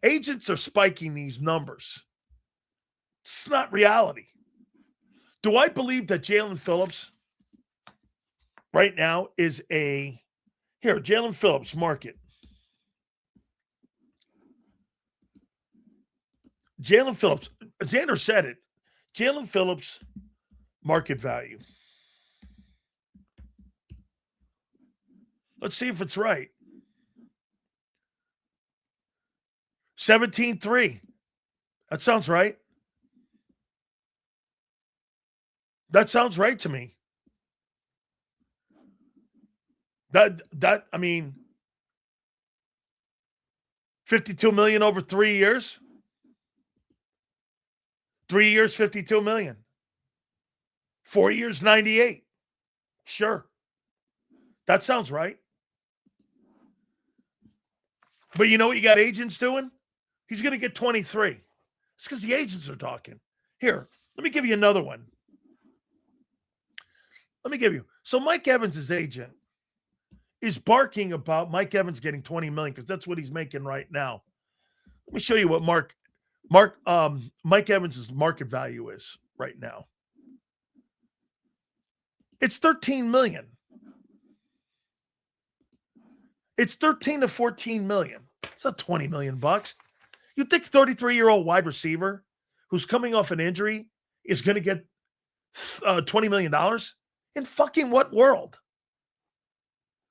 Agents are spiking these numbers. It's not reality. Do I believe that Jalen Phillips right now is here, Jalen Phillips market. Jalen Phillips, Xander said it. Jalen Phillips market value. Let's see if it's right. 17.3. That sounds right. That sounds right to me. I mean, $52 million over 3 years. 3 years, $52 million. 4 years, 98. Sure. That sounds right. But you know what you got agents doing? He's going to get 23. It's because the agents are talking. Here, let me give you another one. So Mike Evans' agent is barking about Mike Evans getting 20 million because that's what he's making right now. Let me show you what Mike Evans' market value is right now. It's 13 million. It's 13 to 14 million. It's not 20 million bucks. You think 33-year-old wide receiver who's coming off an injury is going to get $20 million? In fucking what world?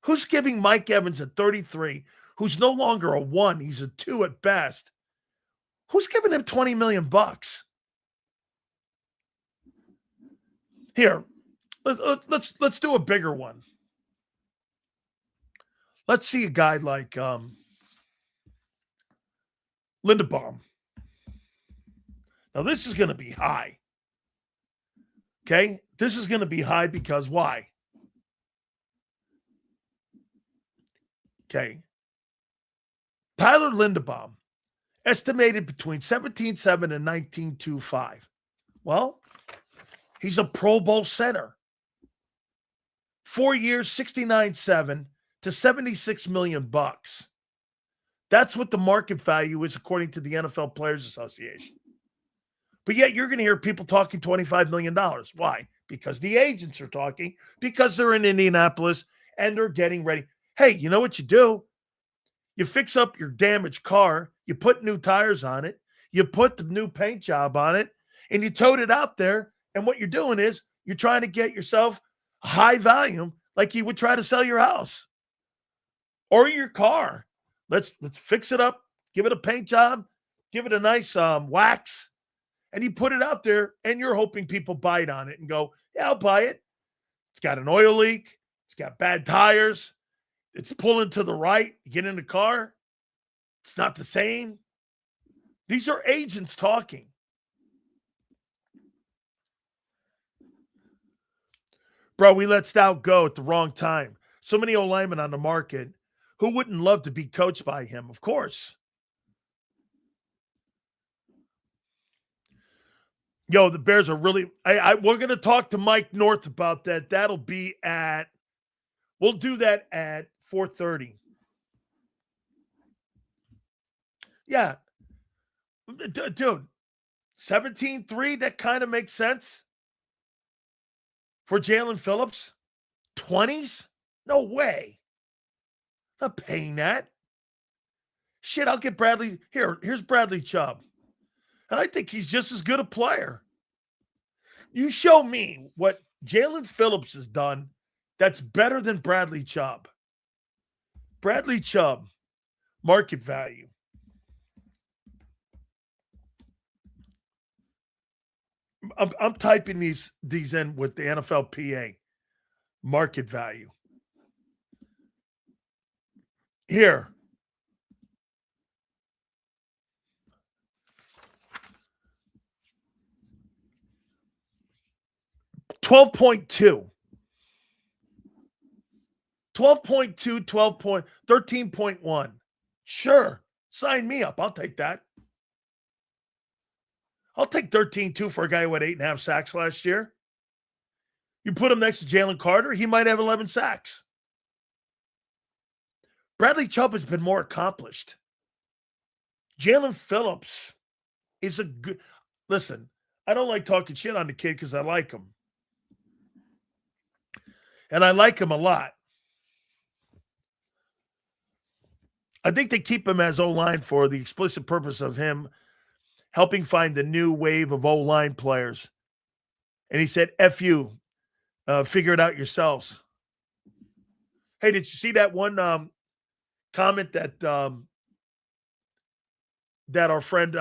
Who's giving Mike Evans at 33, who's no longer a 1, he's a 2 at best? Who's giving him 20 million bucks? Here, let's do a bigger one. Let's see a guy like Linderbaum. Now, this is going to be high. Okay? This is going to be high because why? Okay. Tyler Linderbaum, estimated between 17.7 and 19.25. Well, he's a Pro Bowl center. 4 years, 69.7 to 76 million bucks. That's what the market value is according to the NFL Players Association. But yet you're going to hear people talking $25 million. Why? Because the agents are talking, because they're in Indianapolis and they're getting ready. Hey, you know what you do? You fix up your damaged car, you put new tires on it, you put the new paint job on it, and you towed it out there. And what you're doing is you're trying to get yourself a high volume like you would try to sell your house or your car. Let's fix it up, give it a paint job, give it a nice wax, and you put it out there, and you're hoping people bite on it and go, yeah, I'll buy it. It's got an oil leak. It's got bad tires. It's pulling to the right. You get in the car. It's not the same. These are agents talking. Bro, we let Stout go at the wrong time. So many O-linemen on the market. Who wouldn't love to be coached by him? Of course. Yo, the Bears are really we're going to talk to Mike North about that. That'll be we'll do that at 4:30. Yeah. Dude, 17.3, that kind of makes sense. For Jalen Phillips, 20s? No way. I'm not paying that. Shit, I'll get Bradley. Here's Bradley Chubb. And I think he's just as good a player. You show me what Jalen Phillips has done that's better than Bradley Chubb. Bradley Chubb, market value. I'm typing these in with the NFLPA. Market value. Here. $12.2. 12.2, 13.1. Sure. Sign me up. I'll take that. I'll take 13.2 for a guy who had 8.5 sacks last year. You put him next to Jalen Carter, he might have 11 sacks. Bradley Chubb has been more accomplished. Jalen Phillips is a good. Listen, I don't like talking shit on the kid because I like him. And I like him a lot. I think they keep him as O-line for the explicit purpose of him helping find the new wave of O-line players. And he said, F you, figure it out yourselves. Hey, did you see that one comment that that our friend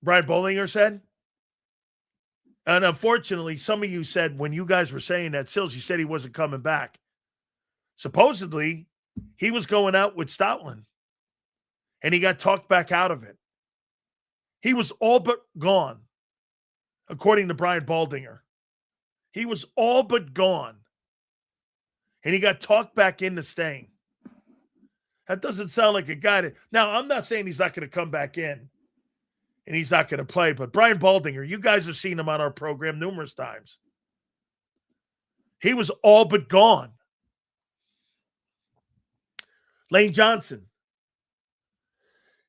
Brian Bollinger said? And unfortunately, some of you said when you guys were saying that, Sills, you said he wasn't coming back. Supposedly, he was going out with Stoutland, and he got talked back out of it. He was all but gone, according to Brian Baldinger. He was all but gone, and he got talked back into staying. That doesn't sound like a guy that... Now, I'm not saying he's not going to come back in, and he's not going to play, but Brian Baldinger, you guys have seen him on our program numerous times. He was all but gone. Lane Johnson.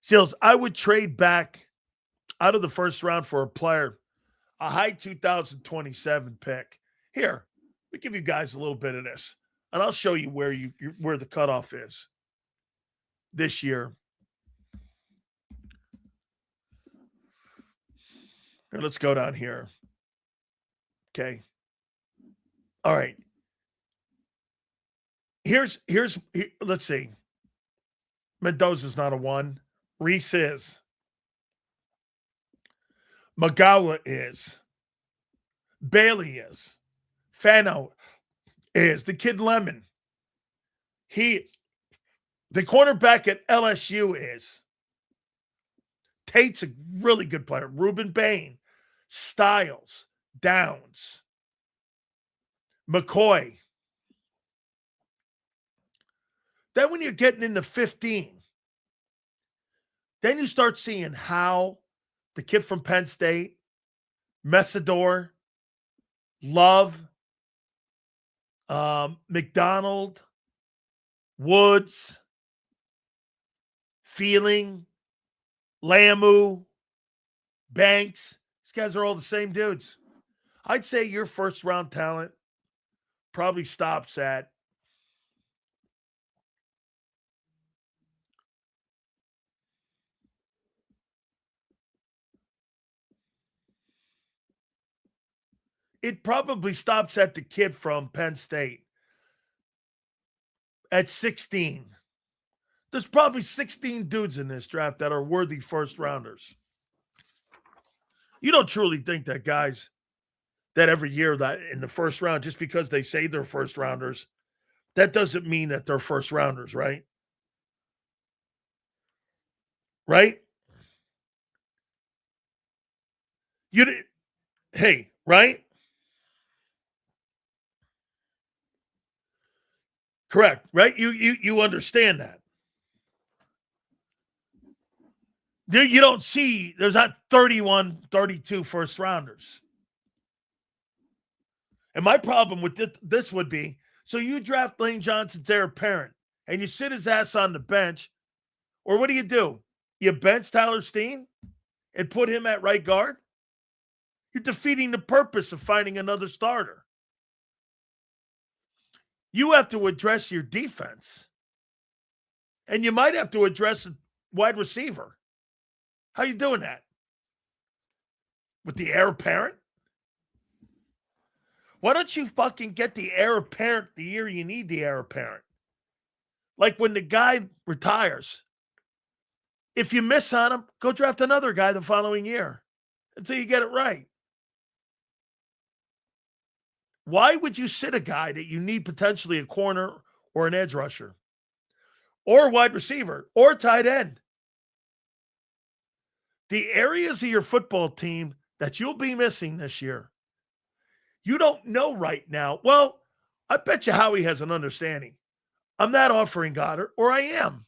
Sills, I would trade back out of the first round for a player, a high 2027 pick. Here, let me give you guys a little bit of this, and I'll show you where the cutoff is this year. Here, let's go down here. Okay. All right. Here's let's see. Mendoza's not a 1. Reese is. Magawa is. Bailey is. Fano is. The kid Lemon. The cornerback at LSU is. Tate's a really good player. Ruben Bain. Styles. Downs. McCoy. Then when you're getting into 15, then you start seeing how the kid from Penn State, Messidor, Love, McDonald, Woods, Feeling, Lamu, Banks. These guys are all the same dudes. I'd say your first round talent probably stops at the kid from Penn State at 16. There's probably 16 dudes in this draft that are worthy first rounders. You don't truly think that guys that every year that in the first round, just because they say they're first rounders, that doesn't mean that they're first rounders, right? Right? Hey, right? Correct, right? You understand that. You don't see, there's not 31, 32 first rounders. And my problem with this would be, so you draft Lane Johnson's heir apparent, and you sit his ass on the bench, or what do? You bench Tyler Steen and put him at right guard? You're defeating the purpose of finding another starter. You have to address your defense. And you might have to address a wide receiver. How you doing that? With the heir apparent? Why don't you fucking get the heir apparent the year you need the heir apparent? Like when the guy retires. If you miss on him, go draft another guy the following year until you get it right. Why would you sit a guy that you need potentially a corner or an edge rusher or a wide receiver or a tight end? The areas of your football team that you'll be missing this year, you don't know right now. Well, I bet you Howie has an understanding. I'm not offering Goddard, or I am.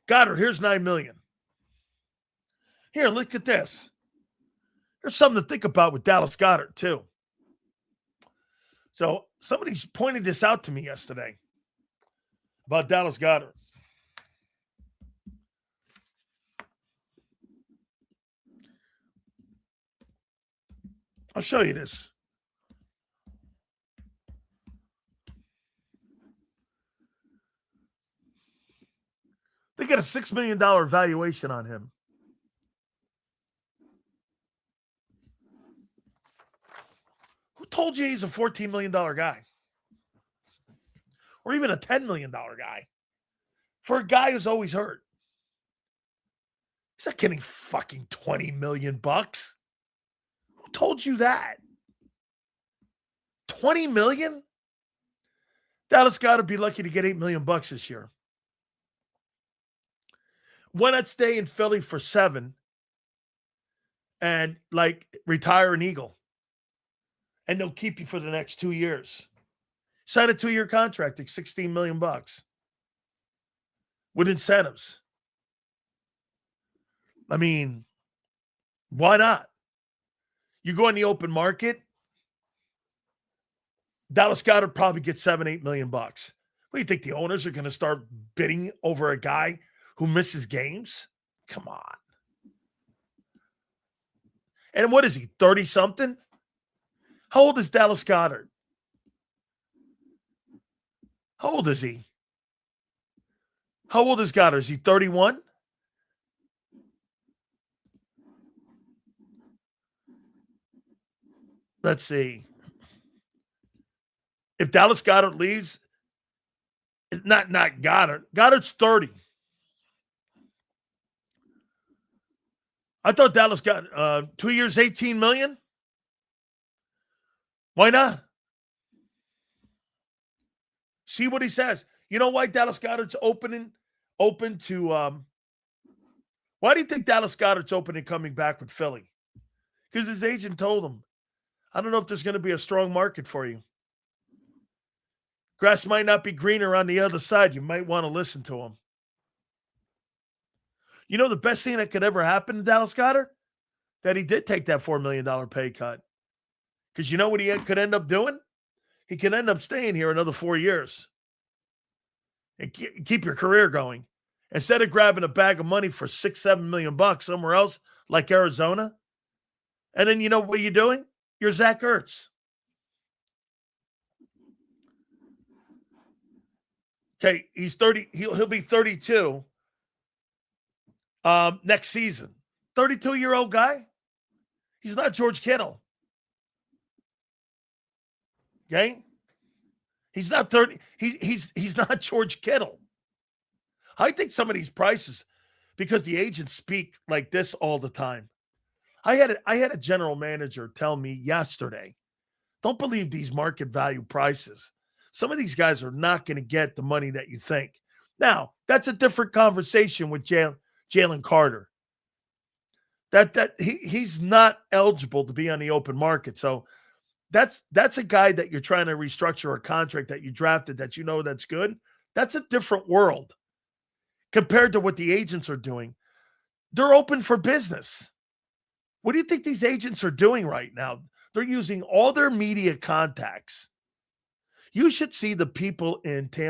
Goddard, here's $9 million. Here, look at this. There's something to think about with Dallas Goedert, too. So somebody's pointed this out to me yesterday about Dallas Goedert. I'll show you this. They got a $6 million valuation on him. Who told you he's a $14 million guy? Or even a $10 million guy? For a guy who's always hurt. He's not getting fucking $20 million. Who told you that? $20 million? Dallas got to be lucky to get $8 million this year. Why not stay in Philly for 7 and like retire an Eagle? And they'll keep you for the next 2 years. Sign a 2-year contract at $16 million with incentives. I mean, why not? You go on the open market, Dallas Goedert probably gets $7-8 million. What do you think, the owners are going to start bidding over a guy who misses games? Come on. And what is he, 30-something? How old is Dallas Goedert? How old is he? How old is Goddard? Is he 31? Let's see. If Dallas Goedert leaves, it's not Goddard. Goddard's 30. I thought Dallas got 2 years, $18 million. Why not? See what he says. You know why Dallas Goedert's open to why do you think Dallas Goedert's open and coming back with Philly? Because his agent told him, I don't know if there's going to be a strong market for you. Grass might not be greener on the other side. You might want to listen to him. You know the best thing that could ever happen to Dallas Goedert? That he did take that $4 million pay cut. Because you know what he could end up doing? He could end up staying here another 4 years and keep your career going. Instead of grabbing a bag of money for $6-7 million somewhere else, like Arizona. And then you know what you're doing? You're Zach Ertz. Okay, he's 30. He'll be 32 next season. 32-year-old guy. He's not George Kittle. Okay? He's not 30. He's not George Kittle. I think some of these prices, because the agents speak like this all the time. I had a general manager tell me yesterday, don't believe these market value prices. Some of these guys are not going to get the money that you think. Now, that's a different conversation with Jalen Carter. He's not eligible to be on the open market. So that's a guy that you're trying to restructure a contract that you drafted that you know that's good. That's a different world compared to what the agents are doing. They're open for business. What do you think these agents are doing right now? They're using all their media contacts. You should see the people in Tampa